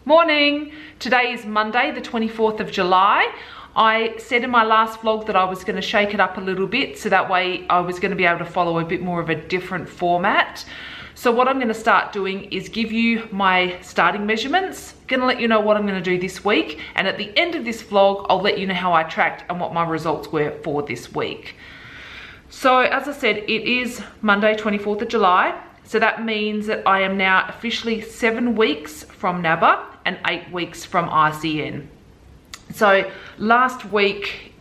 Morning! Today is Monday, the 24th of July. I said in my last vlog that I was going to shake it up a little bit so that way I was going to be able to follow a bit more of a different format. So what I'm going to start doing is give you my starting measurements, going to let you know what I'm going to do this week, and at the end of this vlog I'll let you know how I tracked and what my results were for this week. So as I said, it is Monday 24th of July, so that means that I am now officially 7 weeks from NABBA and 8 weeks from ICN. So last week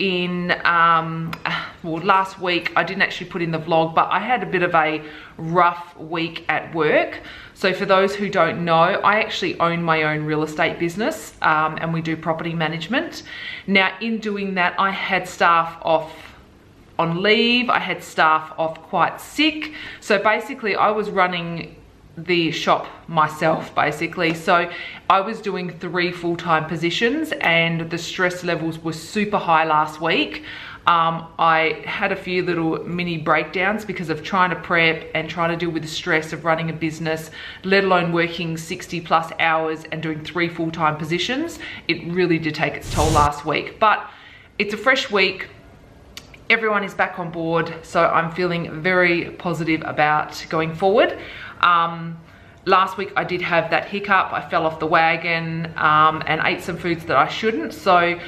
last week I didn't actually put in the vlog, but I had a bit of a rough week at work. So for those who don't know, I actually own my own real estate business and we do property management. Now in doing that, I had staff off on leave, I had staff off quite sick. So basically I was running the shop myself basically. So I was doing 3 full-time positions and the stress levels were super high last week. I had a few little mini breakdowns because of trying to prep and trying to deal with the stress of running a business, let alone working 60+ hours and doing 3 full-time positions. It really did take its toll last week, but it's a fresh week. Everyone is back on board, so I'm feeling very positive about going forward. Last week I did have that hiccup. I fell off the wagon and ate some foods that I shouldn't. So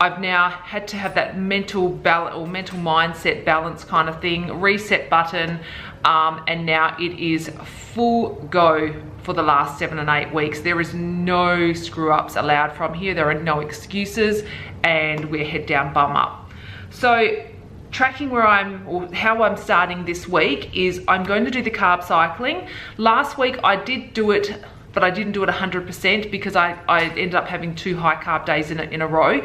I've now had to have that mental mindset balance kind of thing, reset button, and now it is full go for the last 7 and 8 weeks. There is no screw ups allowed from here. There are no excuses, and we're head down, bum up. So tracking how I'm starting this week is I'm going to do the carb cycling. Last week I did do it, but I didn't do it 100% because I ended up having 2 high carb days in a row.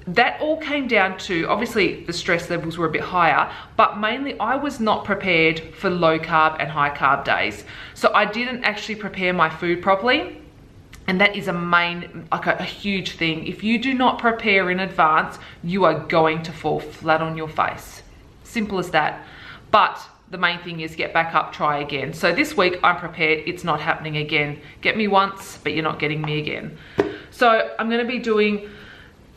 That all came down to, obviously the stress levels were a bit higher, but mainly I was not prepared for low carb and high carb days. So I didn't actually prepare my food properly. And that is a huge thing. If you do not prepare in advance, you are going to fall flat on your face. Simple as that. But the main thing is get back up, try again. So this week I'm prepared, it's not happening again. Get me once, but you're not getting me again. So I'm gonna be doing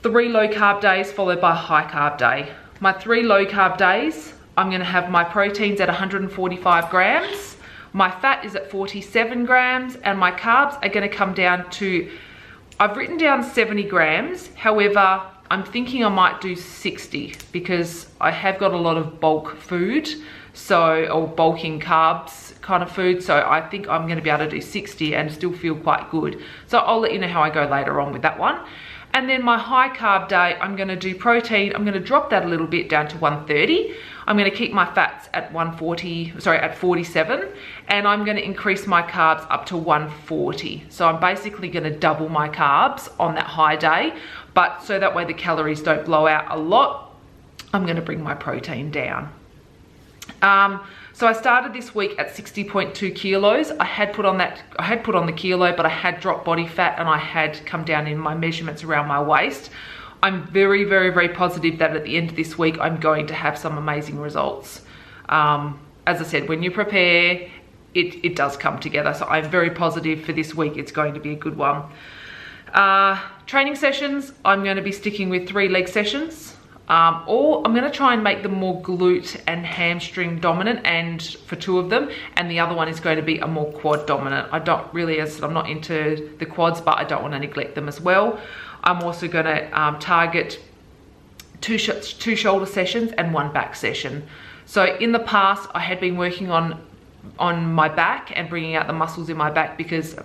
3 low carb days followed by a high carb day. My 3 low carb days, I'm gonna have my proteins at 145 grams. My fat is at 47 grams and my carbs are gonna come down to, I've written down 70 grams. However, I'm thinking I might do 60 because I have got a lot of bulk food, or bulking carbs kind of food. So I think I'm gonna be able to do 60 and still feel quite good. So I'll let you know how I go later on with that one. And then my high carb day, I'm gonna do protein. I'm gonna drop that a little bit down to 130. I'm gonna keep my fats at 47, and I'm gonna increase my carbs up to 140. So I'm basically gonna double my carbs on that high day, but so that way the calories don't blow out a lot, I'm gonna bring my protein down. So I started this week at 60.2 kilos. I had put on the kilo, but I had dropped body fat and I had come down in my measurements around my waist. I'm very, very, very positive that at the end of this week, I'm going to have some amazing results. As I said, when you prepare, it does come together. So I'm very positive for this week. It's going to be a good one. Training sessions, I'm going to be sticking with 3 leg sessions. Or I'm going to try and make them more glute and hamstring dominant, and for 2 of them, and the other one is going to be a more quad dominant. I don't really, as I said, I'm not into the quads, but I don't want to neglect them as well. I'm also going to target 2 shoulder sessions and 1 back session. So in the past, I had been working on my back and bringing out the muscles in my back because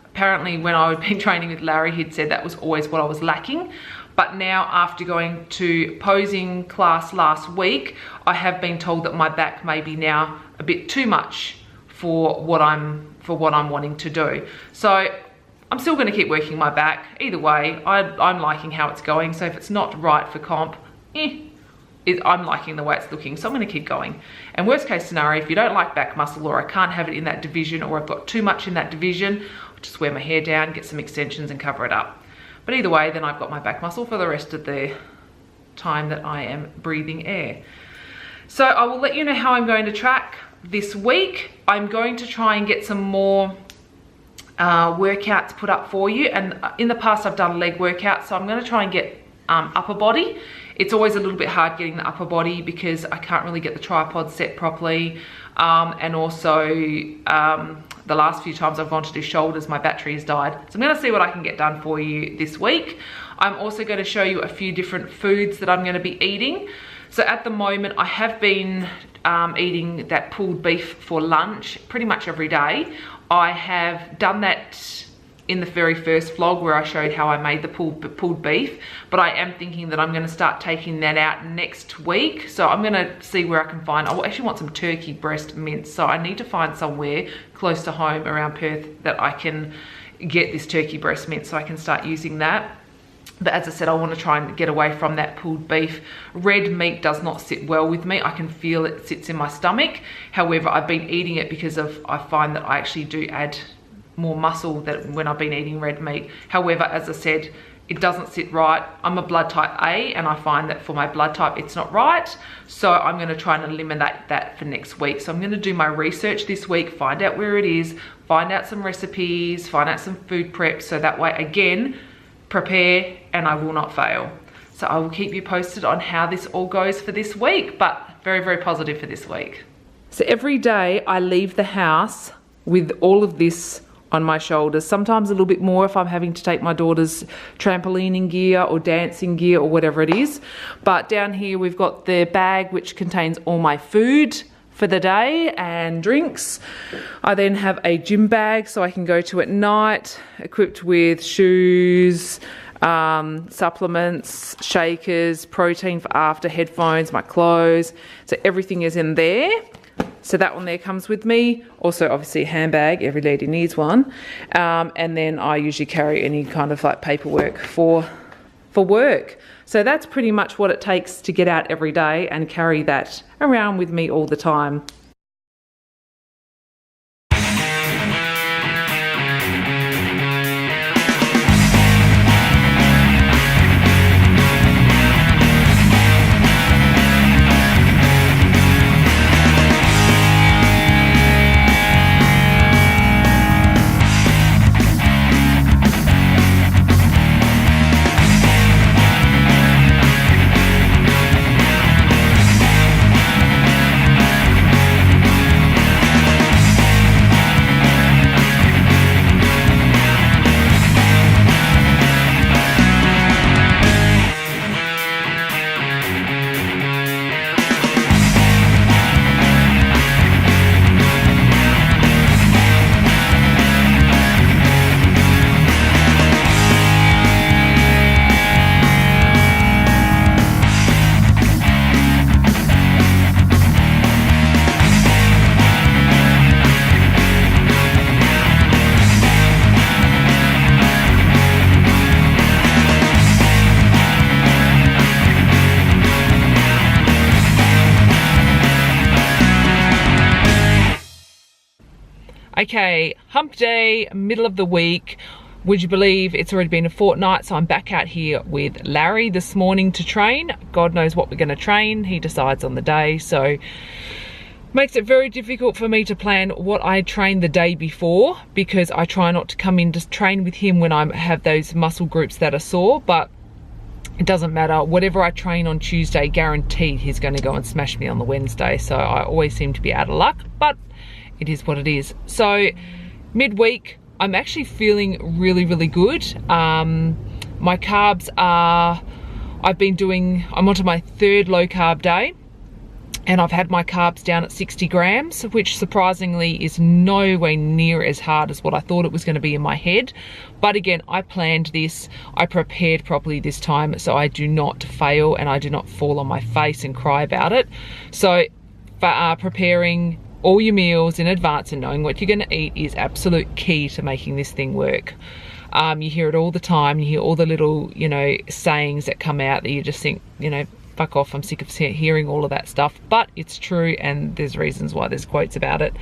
apparently when I had been training with Larry, he'd said that was always what I was lacking. But now after going to posing class last week, I have been told that my back may be now a bit too much for what I'm wanting to do. So I'm still going to keep working my back. Either way, I'm liking how it's going. So if it's not right for comp, I'm liking the way it's looking. So I'm going to keep going. And worst case scenario, if you don't like back muscle, or I can't have it in that division, or I've got too much in that division, I'll just wear my hair down, get some extensions and cover it up. But either way, then I've got my back muscle for the rest of the time that I am breathing air. So I will let you know how I'm going to track this week. I'm going to try and get some more workouts put up for you. And in the past I've done leg workouts, so I'm going to try and get upper body. It's always a little bit hard getting the upper body because I can't really get the tripod set properly, and also the last few times I've gone to do shoulders, my battery has died. So I'm going to see what I can get done for you this week. I'm also going to show you a few different foods that I'm going to be eating. So at the moment I have been eating that pulled beef for lunch pretty much every day. I have done that in the very first vlog where I showed how I made the pulled beef, but I am thinking that I'm going to start taking that out next week. So I'm going to see where I can find, I actually want some turkey breast mince, so I need to find somewhere close to home around Perth that I can get this turkey breast mince so I can start using that. But as I said, I want to try and get away from that pulled beef. Red meat does not sit well with me. I can feel it sits in my stomach. However, I've been eating it because I find that I actually do add more muscle than when I've been eating red meat. However, as I said, it doesn't sit right. I'm a blood type A, and I find that for my blood type, it's not right. So I'm going to try and eliminate that for next week. So I'm going to do my research this week, find out where it is, find out some recipes, find out some food prep. So that way, again, prepare and I will not fail. So I will keep you posted on how this all goes for this week, but very, very positive for this week. So every day I leave the house with all of this on my shoulders, sometimes a little bit more if I'm having to take my daughter's trampolining gear or dancing gear or whatever it is. But down here we've got the bag which contains all my food for the day and drinks. I then have a gym bag so I can go to at night, equipped with shoes, supplements, shakers, protein for after, headphones, my clothes. So everything is in there. So that one there comes with me. Also, obviously, a handbag. Every lady needs one. And then I usually carry any kind of like paperwork for work. So that's pretty much what it takes to get out every day and carry that around with me all the time. Okay, hump day, middle of the week. Would you believe it's already been a fortnight? So I'm back out here with Larry this morning to train. God knows what we're going to train. He decides on the day. So makes it very difficult for me to plan what I train the day before, because I try not to come in to train with him when I have those muscle groups that are sore. But it doesn't matter. Whatever I train on Tuesday, guaranteed he's going to go and smash me on the Wednesday. So I always seem to be out of luck, but it is what it is. So midweek, I'm actually feeling really, really good. My carbs are, I'm onto my third low carb day, and I've had my carbs down at 60 grams, which surprisingly is nowhere near as hard as what I thought it was going to be in my head. But again, I planned this, I prepared properly this time, so I do not fail and I do not fall on my face and cry about it. So preparing all your meals in advance and knowing what you're going to eat is absolute key to making this thing work. You hear it all the time. You hear all the little, sayings that come out that you just think, fuck off, I'm sick of hearing all of that stuff. But it's true, and there's reasons why there's quotes about it.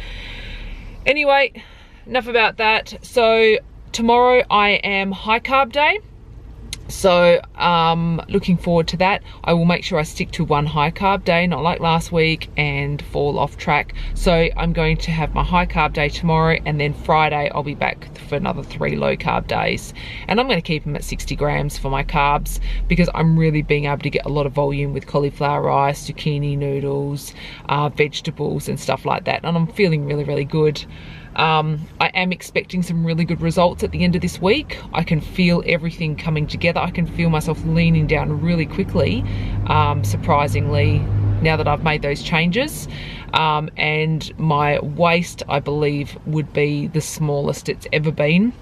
Anyway, enough about that. So tomorrow I am high carb day. So looking forward to that. I will make sure I stick to one high carb day, not like last week, and fall off track. So I'm going to have my high carb day tomorrow, and then Friday I'll be back for another 3 low carb days. And I'm going to keep them at 60 grams for my carbs, because I'm really being able to get a lot of volume with cauliflower rice, zucchini noodles, vegetables and stuff like that. And I'm feeling really, really good. I am expecting some really good results at the end of this week. I can feel everything coming together. I can feel myself leaning down really quickly, surprisingly, now that I've made those changes. And my waist, I believe, would be the smallest it's ever been,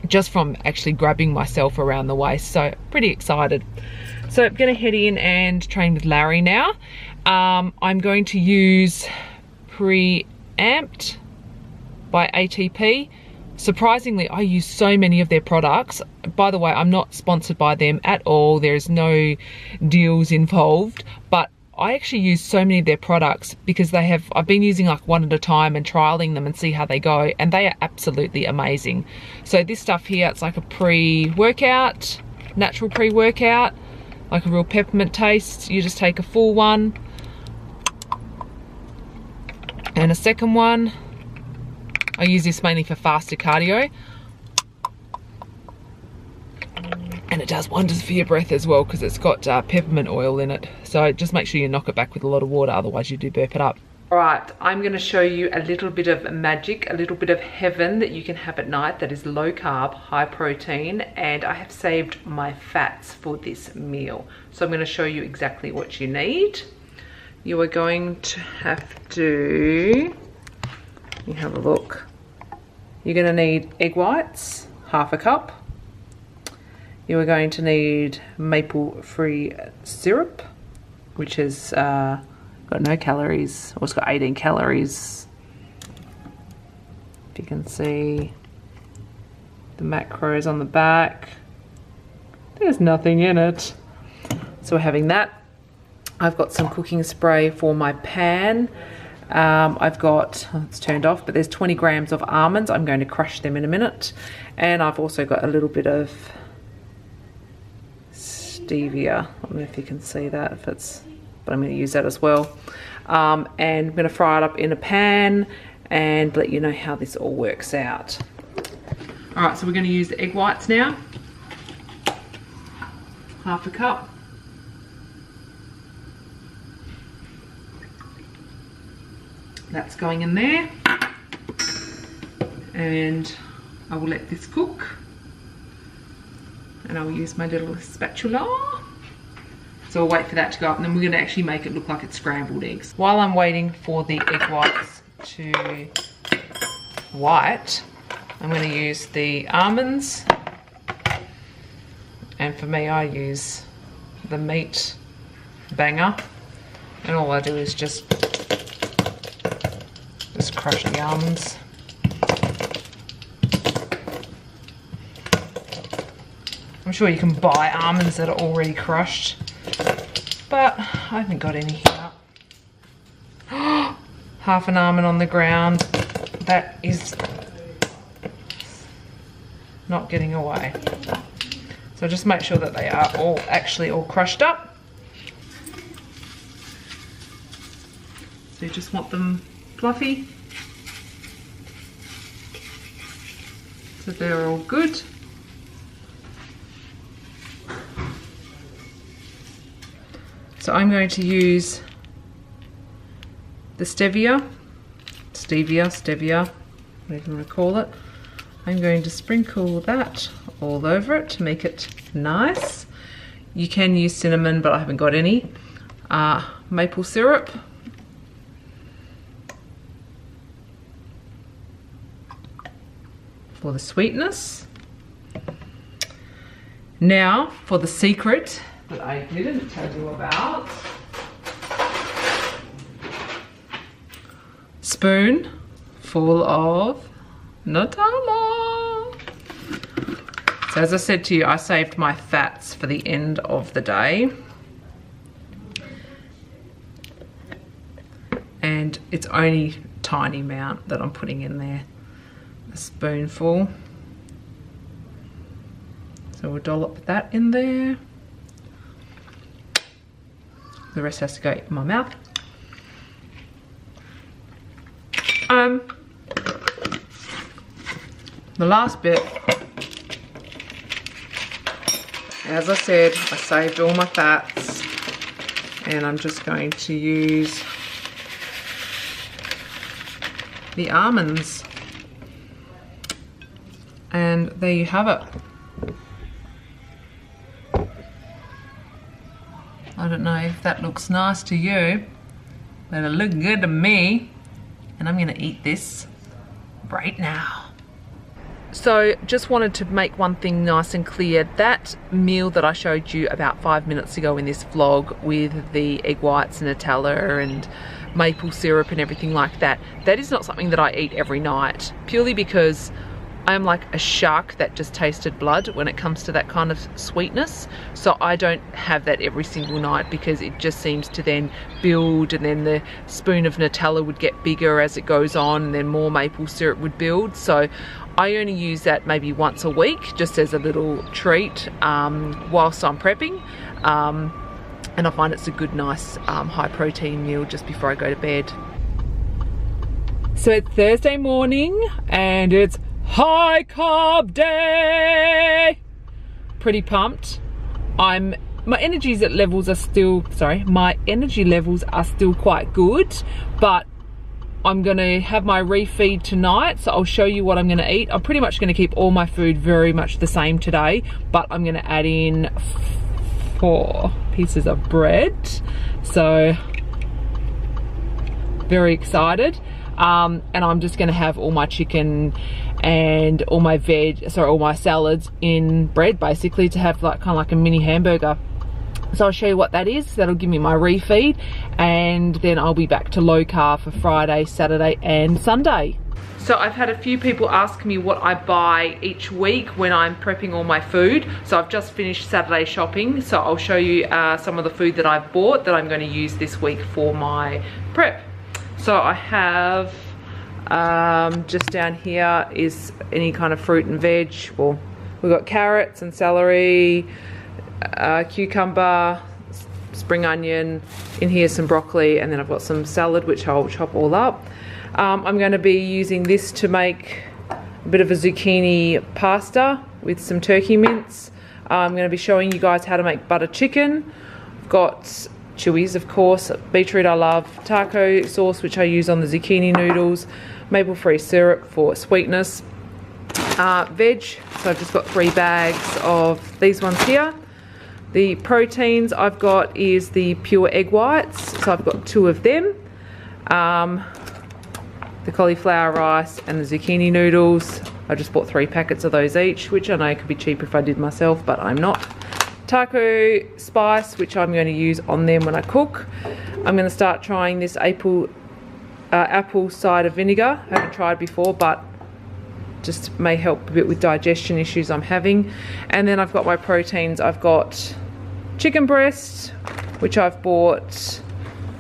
just from actually grabbing myself around the waist. So pretty excited. So I'm going to head in and train with Larry now. I'm going to use Preamped by ATP. Surprisingly, I use so many of their products. By the way, I'm not sponsored by them at all. There's no deals involved, but I actually use so many of their products because I've been using like one at a time and trialing them and see how they go, and they are absolutely amazing. So this stuff here, it's like a pre-workout, natural pre-workout, like a real peppermint taste. You just take a full one and a second one. I use this mainly for faster cardio, and it does wonders for your breath as well, because it's got peppermint oil in it. So just make sure you knock it back with a lot of water, otherwise you do burp it up. All right, I'm going to show you a little bit of magic, a little bit of heaven that you can have at night that is low carb, high protein, and I have saved my fats for this meal. So I'm going to show you exactly what you need. You are going to have to, you have a look. You're going to need egg whites, half a cup. You are going to need maple-free syrup, which has got no calories, or it's got 18 calories. If you can see the macros on the back, there's nothing in it. So we're having that. I've got some cooking spray for my pan. I've got, it's turned off, but there's 20 grams of almonds. I'm going to crush them in a minute. And I've also got a little bit of stevia. I don't know if you can see that, but I'm going to use that as well. And I'm going to fry it up in a pan and let you know how this all works out. All right, so we're going to use the egg whites now. Half a cup. That's going in there, and I will let this cook, and I will use my little spatula. So we'll wait for that to go up, and then we're going to actually make it look like it's scrambled eggs. While I'm waiting for the egg whites to white, I'm going to use the almonds, and for me I use the meat banger, and all I do is just crush the almonds. I'm sure you can buy almonds that are already crushed, but I haven't got any here. Half an almond on the ground. That is not getting away. So just make sure that they are all actually all crushed up. So you just want them fluffy. So they're all good. So I'm going to use the stevia, whatever you want to call it. I'm going to sprinkle that all over it to make it nice. You can use cinnamon, but I haven't got any. Maple syrup. For the sweetness. Now for the secret that I didn't tell you about. Spoon full of Nutella. So as I said to you, I saved my fats for the end of the day. And it's only a tiny amount that I'm putting in there. A spoonful. So we'll dollop that in there. The rest has to go in my mouth. The last bit, as I said, I saved all my fats, and I'm just going to use the almonds. And there you have it. I don't know if that looks nice to you, but it looks good to me. And I'm gonna eat this right now. So just wanted to make one thing nice and clear. That meal that I showed you about 5 minutes ago in this vlog with the egg whites and Nutella and maple syrup and everything like that, that is not something that I eat every night, purely because I'm like a shark that just tasted blood when it comes to that kind of sweetness. So I don't have that every single night because it just seems to then build, and then the spoon of Nutella would get bigger as it goes on, and then more maple syrup would build. So I only use that maybe once a week, just as a little treat whilst I'm prepping. And I find it's a good, nice, high protein meal just before I go to bed. So it's Thursday morning and it's high carb day. Pretty pumped. My energy levels are still quite good, but I'm gonna have my refeed tonight, so I'll show you what I'm gonna eat. I'm pretty much gonna keep all my food very much the same today, but I'm gonna add in 4 pieces of bread. So very excited. And I'm just gonna have all my chicken and all my all my salads in bread, basically, to have like kind of like a mini hamburger. So I'll show you what that is. That'll give me my refeed, and then I'll be back to low carb for Friday, Saturday and Sunday. So I've had a few people ask me what I buy each week when I'm prepping all my food. So I've just finished Saturday shopping, so I'll show you some of the food that I've bought that I'm going to use this week for my prep. So I have just down here is any kind of fruit and veg. Well, we've got carrots and celery, cucumber, spring onion, in here some broccoli, and then I've got some salad which I'll chop all up. I'm going to be using this to make a bit of a zucchini pasta with some turkey mince. I'm going to be showing you guys how to make butter chicken. I've got chewies, of course, beetroot I love, taco sauce which I use on the zucchini noodles, maple free syrup for sweetness, veg, so I've just got 3 bags of these ones here. The proteins I've got is the pure egg whites, so I've got 2 of them, the cauliflower rice and the zucchini noodles. I just bought 3 packets of those each, which I know could be cheaper if I did myself, but I'm not. Taco spice, which I'm going to use on them when I cook. I'm going to start trying this apple cider vinegar. I haven't tried before, but just may help a bit with digestion issues I'm having. And then I've got my proteins. I've got chicken breast, which I've bought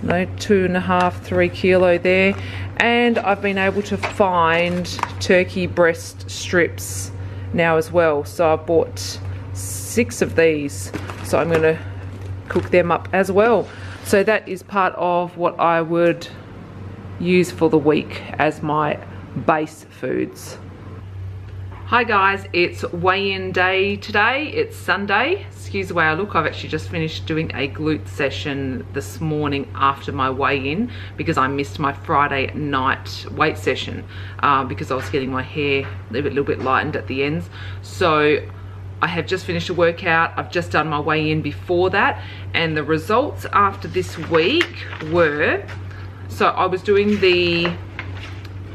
2.5, 3 kilo there. And I've been able to find turkey breast strips now as well. So I've bought 6 of these, so I'm going to cook them up as well. So that is part of what I would use for the week as my base foods. Hi guys, it's weigh-in day today. It's Sunday. Excuse the way I look. I've actually just finished doing a glute session this morning after my weigh-in because I missed my Friday night weight session because I was getting my hair a little bit lightened at the ends. So I have just finished a workout. I've just done my weigh-in before that, and the results after this week were, so I was doing the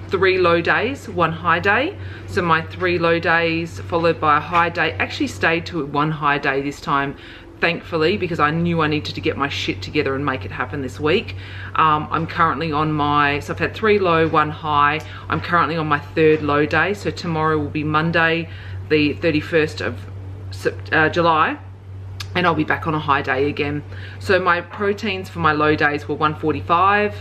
3 low days, 1 high day. So my 3 low days followed by a high day. Actually stayed to 1 high day this time, thankfully, because I knew I needed to get my shit together and make it happen this week. I'm currently on my, so I've had 3 low, 1 high. I'm currently on my 3rd low day. So tomorrow will be Monday, the 31st of July, and I'll be back on a high day again. So my proteins for my low days were 145,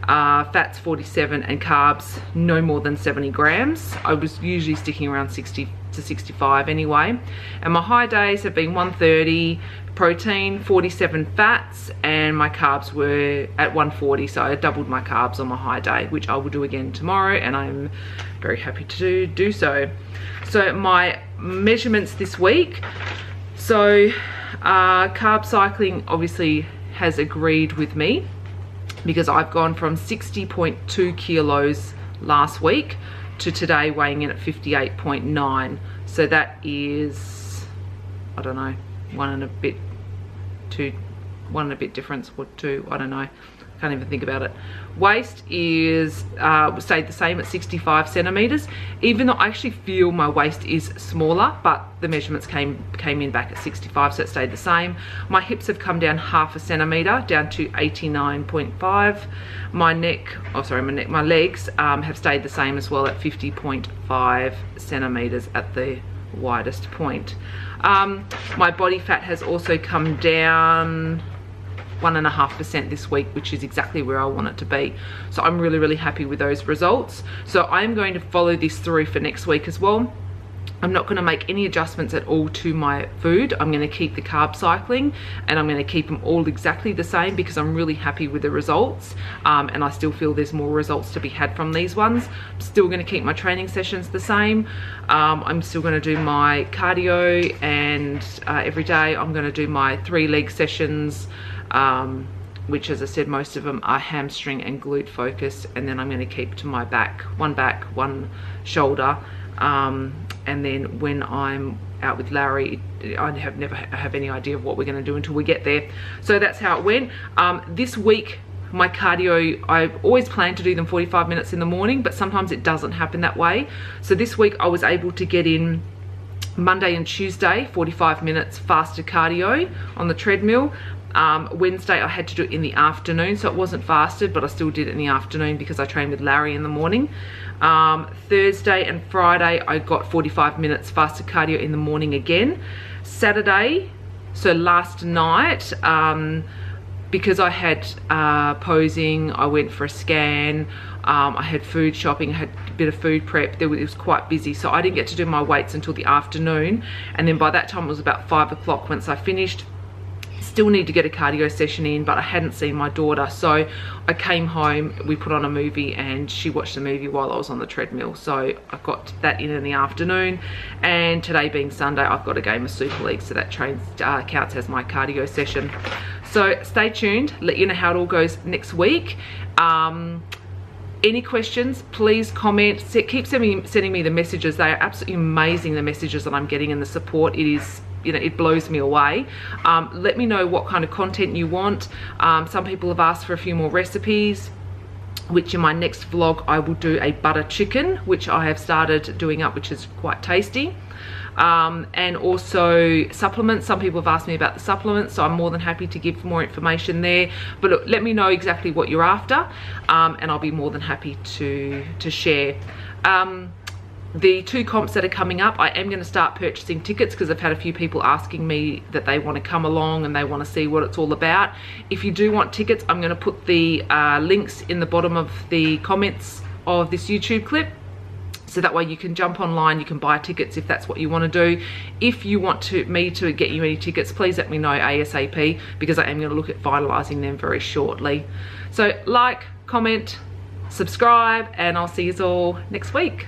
fats 47, and carbs no more than 70 grams. I was usually sticking around 60 to 65 anyway. And my high days have been 130 protein, 47 fats, and my carbs were at 140, so I doubled my carbs on my high day, which I will do again tomorrow, and I'm very happy to do so. So my measurements this week, so Carb Cycling obviously has agreed with me, because I've gone from 60.2 kilos last week to today weighing in at 58.9. So that is, I don't know, one and a bit difference, or two, I don't know, can't even think about it. Waist is stayed the same at 65 centimeters, even though I actually feel my waist is smaller, but the measurements came in back at 65, so it stayed the same. My hips have come down half a centimeter, down to 89.5. My legs have stayed the same as well at 50.5 centimeters at the widest point. My body fat has also come down 1.5% this week, which is exactly where I want it to be. So I'm really happy with those results. So I'm going to follow this through for next week as well. I'm not going to make any adjustments at all to my food. I'm going to keep the carb cycling, and I'm going to keep them all exactly the same, because I'm really happy with the results, and I still feel there's more results to be had from these ones. I'm still going to keep my training sessions the same. I'm still going to do my cardio, and every day I'm going to do my 3 leg sessions, which, as I said, most of them are hamstring and glute focused, and then I'm going to keep to my back, one shoulder. And then when I'm out with Larry, I never have any idea of what we're going to do until we get there. So that's how it went. This week, my cardio, I always plan to do them 45 minutes in the morning, but sometimes it doesn't happen that way. So this week I was able to get in Monday and Tuesday 45 minutes fasted cardio on the treadmill. Wednesday I had to do it in the afternoon, so it wasn't fasted, but I still did it in the afternoon because I trained with Larry in the morning. Thursday and Friday I got 45 minutes fasted cardio in the morning again. Saturday, so last night, because I had posing, I went for a scan, I had food shopping, I had a bit of food prep, it was quite busy, so I didn't get to do my weights until the afternoon, and then by that time it was about 5 o'clock once I finished. Still need to get a cardio session in, but I hadn't seen my daughter, so I came home, we put on a movie, and she watched the movie while I was on the treadmill, so I got that in the afternoon. And today being Sunday, I've got a game of Super League, so that counts as my cardio session. So stay tuned, let you know how it all goes next week. Any questions, please comment. Keep sending me the messages. They are absolutely amazing, the messages that I'm getting, and the support. It is, you know, it blows me away. Let me know what kind of content you want. Some people have asked for a few more recipes, which in my next vlog I will do a butter chicken, which I have started doing up, which is quite tasty. And also supplements. Some people have asked me about the supplements, so I'm more than happy to give more information there. But look, let me know exactly what you're after, and I'll be more than happy to share. The 2 comps that are coming up, I am going to start purchasing tickets, because I've had a few people asking me that they want to come along and they want to see what it's all about. If you do want tickets, I'm going to put the links in the bottom of the comments of this YouTube clip, so that way you can jump online, you can buy tickets if that's what you want to do. If you want me to get you any tickets, please let me know ASAP, because I am going to look at finalising them very shortly. So like, comment, subscribe, and I'll see you all next week.